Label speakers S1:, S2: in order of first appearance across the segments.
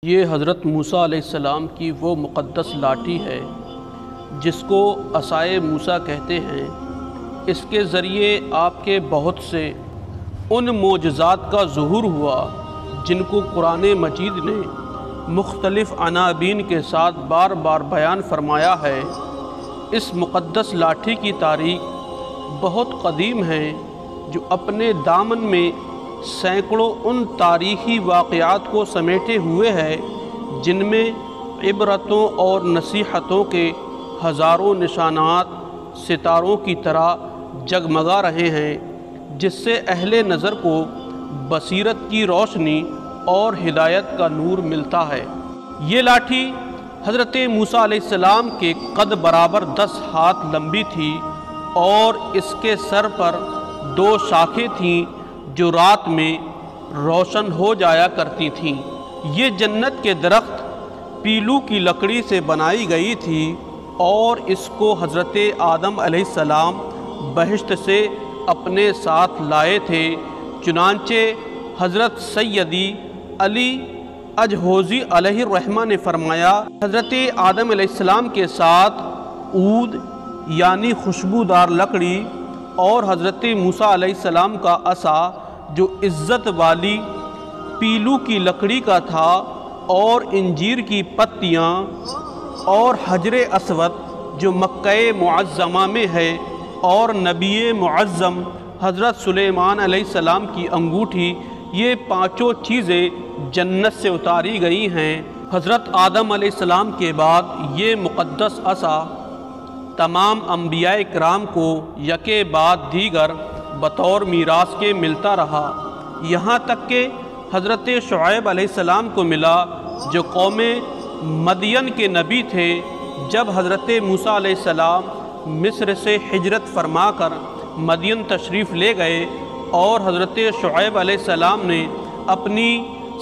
S1: یہ حضرت موسیٰ علیہ السلام کی وہ مقدس لاٹھی ہے جس کو عصائے موسیٰ کہتے ہیں۔ اس کے ذریعے آپ کے بہت سے ان معجزات کا ظہور ہوا جن کو قرآن مجید نے مختلف عناوین کے ساتھ بار بار بیان فرمایا ہے۔ اس مقدس لاٹھی کی تاریخ بہت قدیم ہے جو اپنے دامن میں سینکڑوں ان تاریخی واقعات کو سمیٹے ہوئے ہے جن میں عبرتوں اور نصیحتوں کے ہزاروں نشانات ستاروں کی طرح جگمگا رہے ہیں، جس سے اہل نظر کو بصیرت کی روشنی اور ہدایت کا نور ملتا ہے۔ یہ لاٹھی حضرت موسیٰ علیہ السلام کے قد برابر 10 ہاتھ لمبی تھی اور اس کے سر پر 2 شاخیں تھیں جو رات میں روشن ہو جایا کرتی تھیں۔ یہ جنت کے درخت پیلو کی لکڑی سے بنائی گئی تھی اور اس کو حضرت آدم علیہ السلام بہشت سے اپنے ساتھ لائے تھے۔ چنانچہ حضرت سیدی علی اجہوزی علیہ الرحمہ نے فرمایا، حضرت آدم علیہ السلام کے ساتھ عود یعنی خوشبودار لکڑی اور حضرت موسیٰ علیہ السلام کا عصا جو عزت والی پیلو کی لکڑی کا تھا، اور انجیر کی پتیاں، اور حجر اسود جو مکہ معظمہ میں ہے، اور نبی معظم حضرت سلیمان علیہ السلام کی انگوٹھی، یہ 5 چیزیں جنت سے اتاری گئی ہیں۔ حضرت آدم علیہ السلام کے بعد یہ مقدس عصا تمام انبیاء کرام کو یکے بعد دیگر بطور میراث کے ملتا رہا، یہاں تک کہ حضرت شعیب علیہ السلام کو ملا جو قوم مدین کے نبی تھے۔ جب حضرت موسیٰ علیہ السلام مصر سے ہجرت فرما کر مدین تشریف لے گئے اور حضرت شعیب علیہ السلام نے اپنی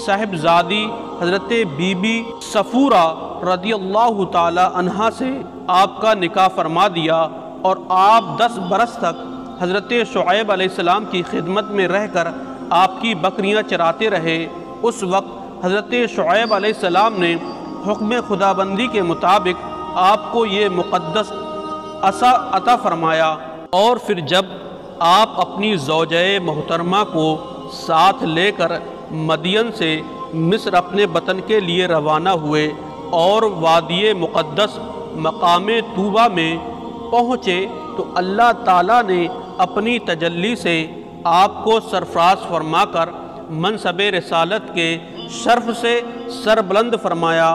S1: صاحبزادی حضرت بی بی صفورہ رضی اللہ تعالی عنہا سے آپ کا نکاح فرما دیا، اور آپ 10 برس تک حضرت شعیب علیہ السلام کی خدمت میں رہ کر آپ کی بکریاں چراتے رہے۔ اس وقت حضرت شعیب علیہ السلام نے حکم خدابندی کے مطابق آپ کو یہ مقدس عصا عطا فرمایا، اور پھر جب آپ اپنی زوجہ محترمہ کو ساتھ لے کر مدین سے مصر اپنے وطن کے لیے روانہ ہوئے اور وادی مقدس مقام طوبہ میں پہنچے تو اللہ تعالیٰ نے اپنی تجلی سے آپ کو سرفراز فرما کر منصب رسالت کے شرف سے سربلند فرمایا۔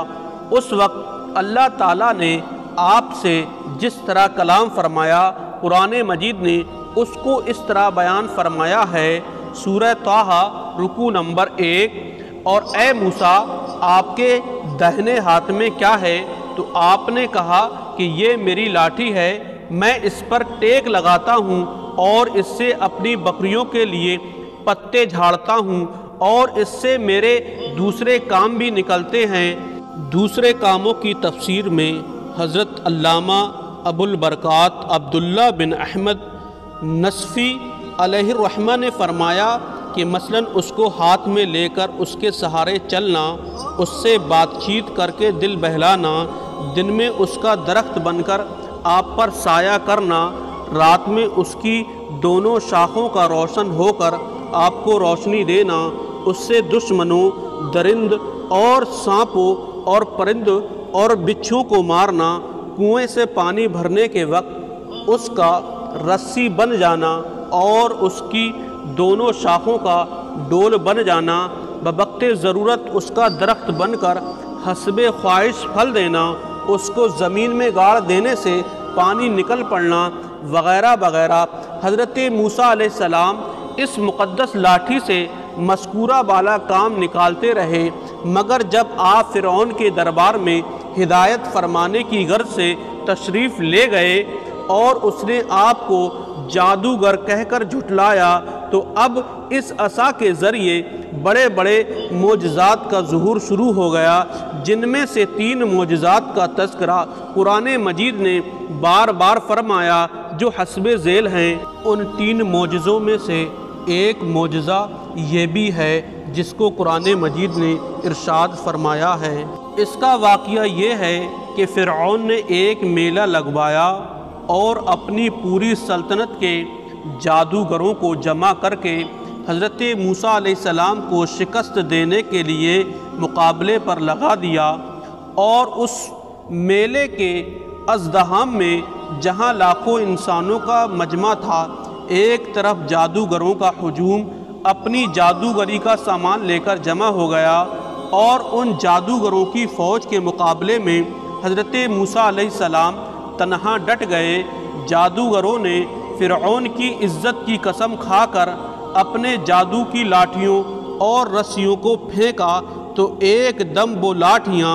S1: اس وقت اللہ تعالیٰ نے آپ سے جس طرح کلام فرمایا، قرآن مجید نے اس کو اس طرح بیان فرمایا ہے۔ سورہ طٰہٰ رکوع نمبر 1، اور اے موسیٰ آپ کے دہنے ہاتھ میں کیا ہے؟ تو آپ نے کہا کہ یہ میری لاٹھی ہے، میں اس پر ٹیک لگاتا ہوں اور اس سے اپنی بکریوں کے لیے پتے جھاڑتا ہوں، اور اس سے میرے دوسرے کام بھی نکلتے ہیں۔ دوسرے کاموں کی تفسیر میں حضرت علامہ ابو البرکات عبداللہ بن احمد نصفی علیہ الرحمہ نے فرمایا کہ مثلاً اس کو ہاتھ میں لے کر اس کے سہارے چلنا، اس سے بات چیت کر کے دل بہلانا، دن میں اس کا درخت بن کر آپ پر سایہ کرنا، رات میں اس کی دونوں شاخوں کا روشن ہو کر آپ کو روشنی دینا، اس سے دشمنوں، درند اور سانپوں اور پرند اور بچھوؤں کو مارنا، کنویں سے پانی بھرنے کے وقت اس کا رسی بن جانا اور اس کی دونوں شاخوں کا ڈول بن جانا، بوقت ضرورت اس کا درخت بن کر حسب خواہش پھل دینا، اس کو زمین میں گاڑ دینے سے پانی نکل پڑنا، وغیرہ وغیرہ۔ حضرت موسیٰ علیہ السلام اس مقدس لاٹھی سے مذکورہ بالا کام نکالتے رہے، مگر جب آپ فرعون کے دربار میں ہدایت فرمانے کی غرض سے تشریف لے گئے اور اس نے آپ کو جادوگر کہہ کر جھٹلایا، تو اب اس عصا کے ذریعے بڑے بڑے معجزات کا ظہور شروع ہو گیا، جن میں سے 3 معجزات کا تذکرہ قرآن مجید نے بار بار فرمایا جو حسب ذیل ہیں۔ ان 3 معجزوں میں سے ایک معجزہ یہ بھی ہے جس کو قرآن مجید نے ارشاد فرمایا ہے۔ اس کا واقعہ یہ ہے کہ فرعون نے ایک میلہ لگوایا اور اپنی پوری سلطنت کے جادوگروں کو جمع کر کے حضرت موسیٰ علیہ السلام کو شکست دینے کے لیے مقابلے پر لگا دیا، اور اس میلے کے ازدحام میں جہاں لاکھوں انسانوں کا مجمع تھا، ایک طرف جادوگروں کا ہجوم اپنی جادوگری کا سامان لے کر جمع ہو گیا، اور ان جادوگروں کی فوج کے مقابلے میں حضرت موسیٰ علیہ السلام تنہا ڈٹ گئے۔ جادوگروں نے فرعون کی عزت کی قسم کھا کر اپنے جادو کی لاٹھیوں اور رسیوں کو پھینکا تو ایک دم وہ لاٹھیاں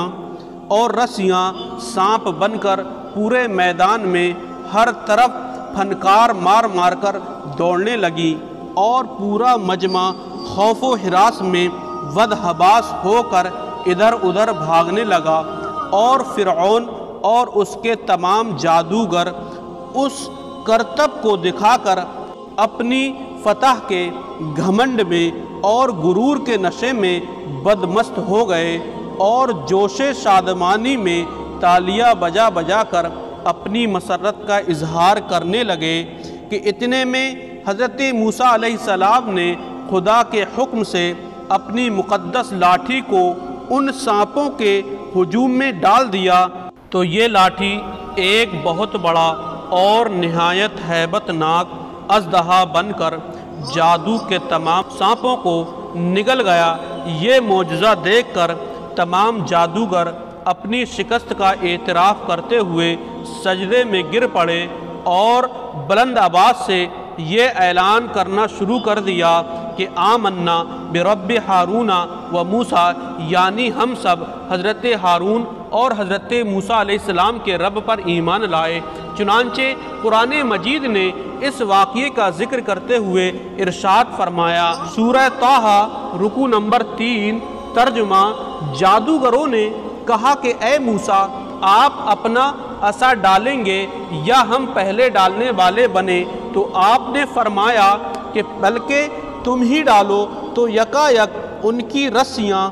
S1: اور رسیاں سانپ بن کر پورے میدان میں ہر طرف پھنکار مار مار کر دوڑنے لگی، اور پورا مجمع خوف و ہراس میں ودحباس ہو کر ادھر ادھر بھاگنے لگا، اور فرعون اور اس کے تمام جادوگر اس کرتب کو دکھا کر اپنی فتح کے گھمنڈ میں اور غرور کے نشے میں بدمست ہو گئے، اور جوش شادمانی میں تالیاں بجا بجا کر اپنی مسرت کا اظہار کرنے لگے کہ اتنے میں حضرت موسیٰ علیہ السلام نے خدا کے حکم سے اپنی مقدس لاٹھی کو ان سانپوں کے ہجوم میں ڈال دیا، تو یہ لاٹھی ایک بہت بڑا اور نہایت ہیبت ناک اژدہا بن کر جادو کے تمام سانپوں کو نگل گیا۔ یہ معجزہ دیکھ کر تمام جادوگر اپنی شکست کا اعتراف کرتے ہوئے سجدے میں گر پڑے، اور بلند آواز سے یہ اعلان کرنا شروع کر دیا کہ آمنا برب ہارون و موسیٰ، یعنی ہم سب حضرت ہارون اور حضرت موسیٰ علیہ السلام کے رب پر ایمان لائے۔ چنانچہ قرآن مجید نے اس واقعے کا ذکر کرتے ہوئے ارشاد فرمایا، سورہ طٰہٰ رکوع نمبر 3، ترجمہ: جادوگروں نے کہا کہ اے موسیٰ، آپ اپنا عصا ڈالیں گے یا ہم پہلے ڈالنے والے بنے؟ تو آپ نے فرمایا کہ بلکہ تم ہی ڈالو۔ تو یکایک ان کی رسیاں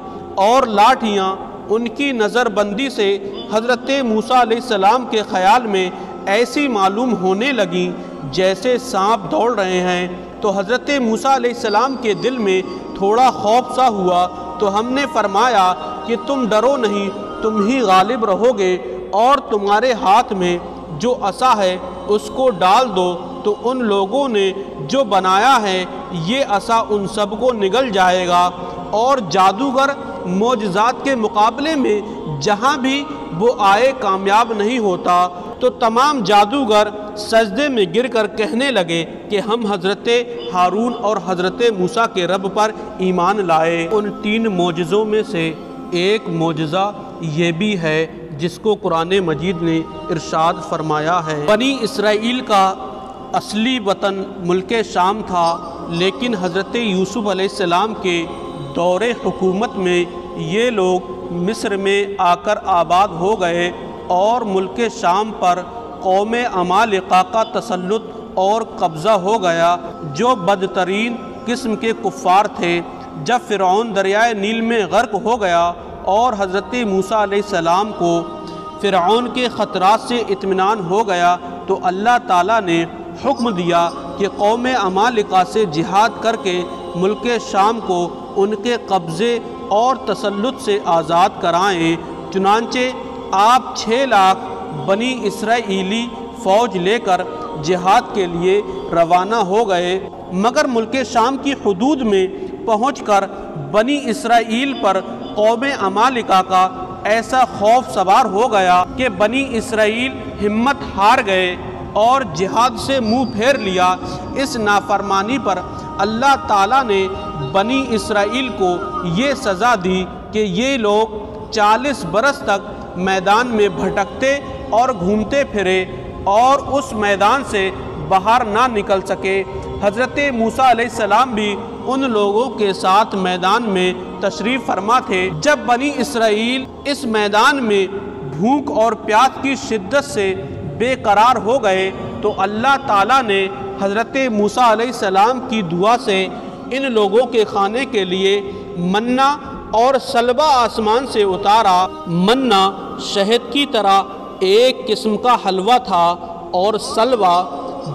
S1: اور لاٹھیاں ان کی نظر بندی سے حضرت موسیٰ علیہ السلام کے خیال میں ایسی معلوم ہونے لگیں جیسے سانپ دوڑ رہے ہیں۔ تو حضرت موسیٰ علیہ السلام کے دل میں تھوڑا خوف سا ہوا، تو ہم نے فرمایا کہ تم ڈرو نہیں، تم ہی غالب رہو گے، اور تمہارے ہاتھ میں جو عصا ہے اس کو ڈال دو۔ تو ان لوگوں نے جو بنایا ہے یہ عصا ان سب کو نگل جائے گا، اور جادوگر معجزات کے مقابلے میں جہاں بھی وہ آئے کامیاب نہیں ہوتا۔ تو تمام جادوگر سجدے میں گر کر کہنے لگے کہ ہم حضرت ہارون اور حضرت موسیٰ کے رب پر ایمان لائے۔ ان 3 معجزوں میں سے ایک معجزہ یہ بھی ہے جس کو قرآن مجید نے ارشاد فرمایا ہے۔ بنی اسرائیل کا اصلی وطن ملک شام تھا، لیکن حضرت یوسف علیہ السلام کے دور حکومت میں یہ لوگ مصر میں آ کر آباد ہو گئے، اور ملک شام پر قوم عمالقہ کا تسلط اور قبضہ ہو گیا، جو بدترین قسم کے کفار تھے۔ جب فرعون دریائے نیل میں غرق ہو گیا اور حضرت موسیٰ علیہ السلام کو فرعون کے خطرات سے اطمینان ہو گیا، تو اللہ تعالیٰ نے حکم دیا کہ قوم عمالقہ سے جہاد کر کے ملک شام کو ان کے قبضے اور تسلط سے آزاد کرائیں۔ چنانچہ آپ 6 لاکھ بنی اسرائیلی فوج لے کر جہاد کے لیے روانہ ہو گئے، مگر ملک شام کی حدود میں پہنچ کر بنی اسرائیل پر قوم عمالقہ کا ایسا خوف سوار ہو گیا کہ بنی اسرائیل ہمت ہار گئے اور جہاد سے منہ پھیر لیا۔ اس نافرمانی پر اللہ تعالیٰ نے بنی اسرائیل کو یہ سزا دی کہ یہ لوگ 40 برس تک میدان میں بھٹکتے اور گھومتے پھرے اور اس میدان سے باہر نہ نکل سکے۔ حضرت موسیٰ علیہ السلام بھی ان لوگوں کے ساتھ میدان میں تشریف فرما تھے۔ جب بنی اسرائیل اس میدان میں بھوک اور پیاس کی شدت سے بے قرار ہو گئے تو اللہ تعالیٰ نے حضرت موسیٰ علیہ السلام کی دعا سے ان لوگوں کے کھانے کے لیے منا اور سلوا آسمان سے اتارا۔ منا شہد کی طرح ایک قسم کا حلوہ تھا اور سلوا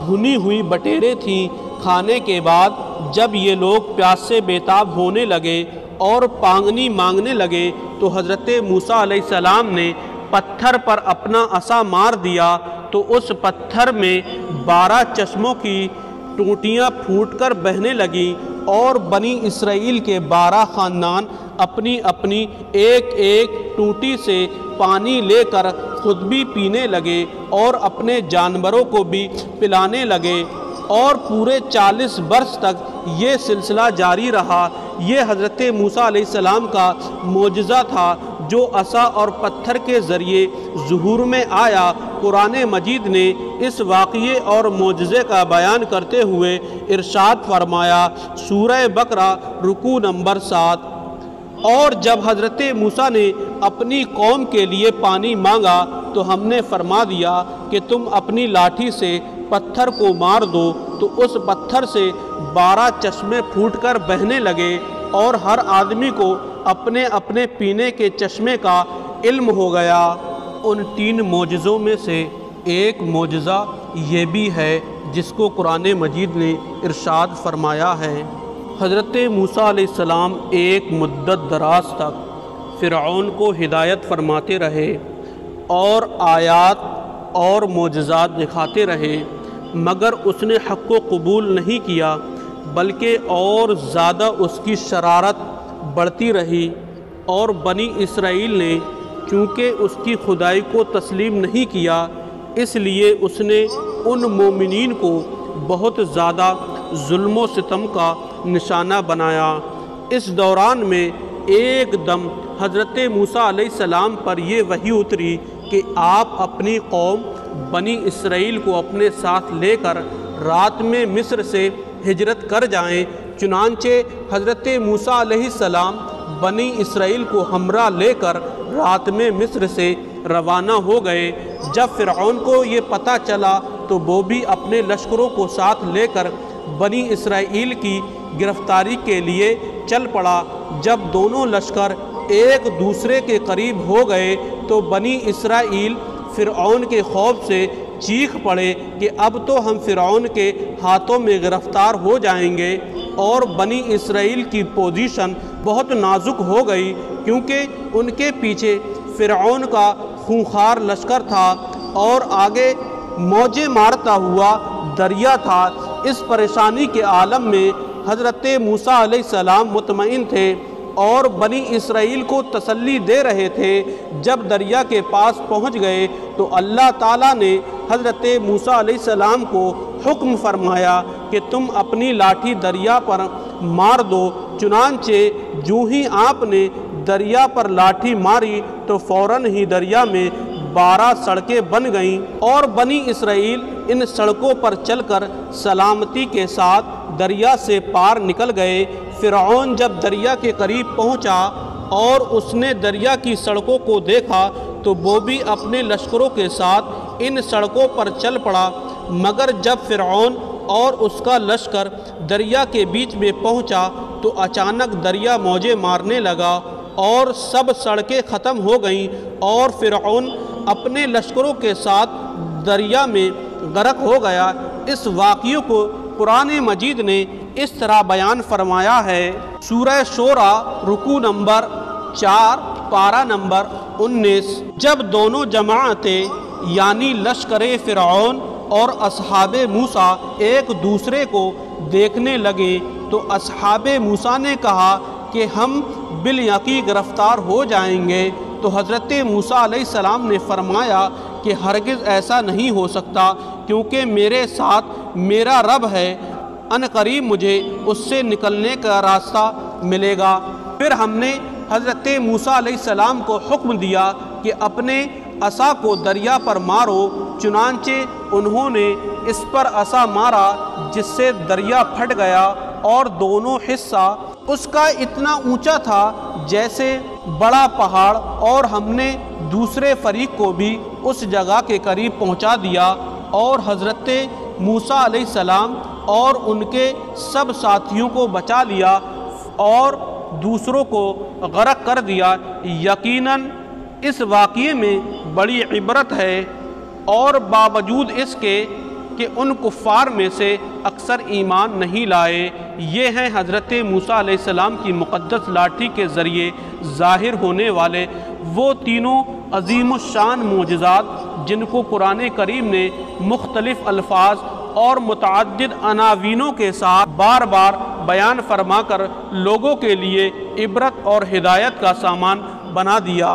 S1: بھنی ہوئی بٹیرے تھیں۔ کھانے کے بعد جب یہ لوگ پیاس سے بیتاب ہونے لگے اور پانی مانگنے لگے تو حضرت موسیٰ علیہ السلام نے پتھر پر اپنا عصا مار دیا تو اس پتھر میں 12 چشموں کی ٹوٹیاں پھوٹ کر بہنے لگیں اور بنی اسرائیل کے 12 خاندان اپنی اپنی ایک ایک ٹوٹی سے پانی لے کر خود بھی پینے لگے اور اپنے جانوروں کو بھی پلانے لگے، اور پورے 40 برس تک یہ سلسلہ جاری رہا۔ یہ حضرت موسیٰ علیہ السلام کا معجزہ تھا جو عصا اور پتھر کے ذریعے ظہور میں آیا۔ قرآن مجید نے اس واقعے اور معجزے کا بیان کرتے ہوئے ارشاد فرمایا، سورہ بقرہ رکوع نمبر 7، اور جب حضرت موسیٰ نے اپنی قوم کے لیے پانی مانگا تو ہم نے فرما دیا کہ تم اپنی لاٹھی سے پتھر کو مار دو، تو اس پتھر سے 12 چشمے پھوٹ کر بہنے لگے اور ہر آدمی کو اپنے اپنے پینے کے چشمے کا علم ہو گیا۔ ان 3 معجزوں میں سے ایک معجزہ یہ بھی ہے جس کو قرآن مجید نے ارشاد فرمایا ہے۔ حضرت موسیٰ علیہ السلام ایک مدت دراز تک فرعون کو ہدایت فرماتے رہے اور آیات اور معجزات دکھاتے رہے، مگر اس نے حق کو قبول نہیں کیا، بلکہ اور زیادہ اس کی شرارت بڑھتی رہی، اور بنی اسرائیل نے چونکہ اس کی خدائی کو تسلیم نہیں کیا، اس لیے اس نے ان مومنین کو بہت زیادہ ظلم و ستم کا نشانہ بنایا۔ اس دوران میں ایک دم حضرت موسیٰ علیہ السلام پر یہ وحی اتری کہ آپ اپنی قوم بنی اسرائیل کو اپنے ساتھ لے کر رات میں مصر سے ہجرت کر جائیں۔ چنانچہ حضرت موسیٰ علیہ السلام بنی اسرائیل کو ہمراہ لے کر رات میں مصر سے روانہ ہو گئے۔ جب فرعون کو یہ پتہ چلا تو وہ بھی اپنے لشکروں کو ساتھ لے کر بنی اسرائیل کی گرفتاری کے لیے چل پڑا۔ جب دونوں لشکر ایک دوسرے کے قریب ہو گئے تو بنی اسرائیل فرعون کے خوف سے چیخ پڑے کہ اب تو ہم فرعون کے ہاتھوں میں گرفتار ہو جائیں گے، اور بنی اسرائیل کی پوزیشن بہت نازک ہو گئی کیونکہ ان کے پیچھے فرعون کا خونخوار لشکر تھا اور آگے موجیں مارتا ہوا دریا تھا۔ اس پریشانی کے عالم میں حضرت موسیٰ علیہ السلام مطمئن تھے اور بنی اسرائیل کو تسلی دے رہے تھے۔ جب دریا کے پاس پہنچ گئے تو اللہ تعالیٰ نے حضرت موسیٰ علیہ السلام کو حکم فرمایا کہ تم اپنی لاٹھی دریا پر مار دو۔ چنانچہ جو ہی آپ نے دریا پر لاٹھی ماری تو فوراً ہی دریا میں 12 سڑکیں بن گئیں اور بنی اسرائیل ان سڑکوں پر چل کر سلامتی کے ساتھ دریا سے پار نکل گئے۔ فرعون جب دریا کے قریب پہنچا اور اس نے دریا کی سڑکوں کو دیکھا تو وہ بھی اپنے لشکروں کے ساتھ ان سڑکوں پر چل پڑا، مگر جب فرعون اور اس کا لشکر دریا کے بیچ میں پہنچا تو اچانک دریا موجیں مارنے لگا اور سب سڑکیں ختم ہو گئیں اور فرعون اپنے لشکروں کے ساتھ دریا میں غرق ہو گیا۔ اس واقعے کو قرآن مجید نے اس طرح بیان فرمایا ہے، سورہ شورى رکوع نمبر 4 پارہ نمبر 19، جب دونوں جماعتیں یعنی لشکر فرعون اور اصحاب موسیٰ ایک دوسرے کو دیکھنے لگے تو اصحاب موسیٰ نے کہا کہ ہم بالیقین گرفتار ہو جائیں گے، تو حضرت موسیٰ علیہ السلام نے فرمایا کہ ہرگز ایسا نہیں ہو سکتا، کیونکہ میرے ساتھ میرا رب ہے، ان قریب مجھے اس سے نکلنے کا راستہ ملے گا۔ پھر ہم نے حضرت موسیٰ علیہ السلام کو حکم دیا کہ اپنے عصا کو دریا پر مارو، چنانچہ انہوں نے اس پر عصا مارا جس سے دریا پھٹ گیا اور دونوں حصہ اس کا اتنا اونچا تھا جیسے بڑا پہاڑ، اور ہم نے دوسرے فریق کو بھی اس جگہ کے قریب پہنچا دیا اور حضرت موسیٰ علیہ السلام اور ان کے سب ساتھیوں کو بچا لیا، اور دوسروں کو غرق کر دیا۔ یقیناً اس واقعے میں بڑی عبرت ہے، اور باوجود اس کے کہ ان کفار میں سے اکثر ایمان نہیں لائے۔ یہ ہیں حضرت موسیٰ علیہ السلام کی مقدس لاٹھی کے ذریعے ظاہر ہونے والے وہ تینوں عظیم الشان معجزات جن کو قرآن کریم نے مختلف الفاظ اور متعدد عناوینوں کے ساتھ بار بار بیان فرما کر لوگوں کے لیے عبرت اور ہدایت کا سامان بنا دیا۔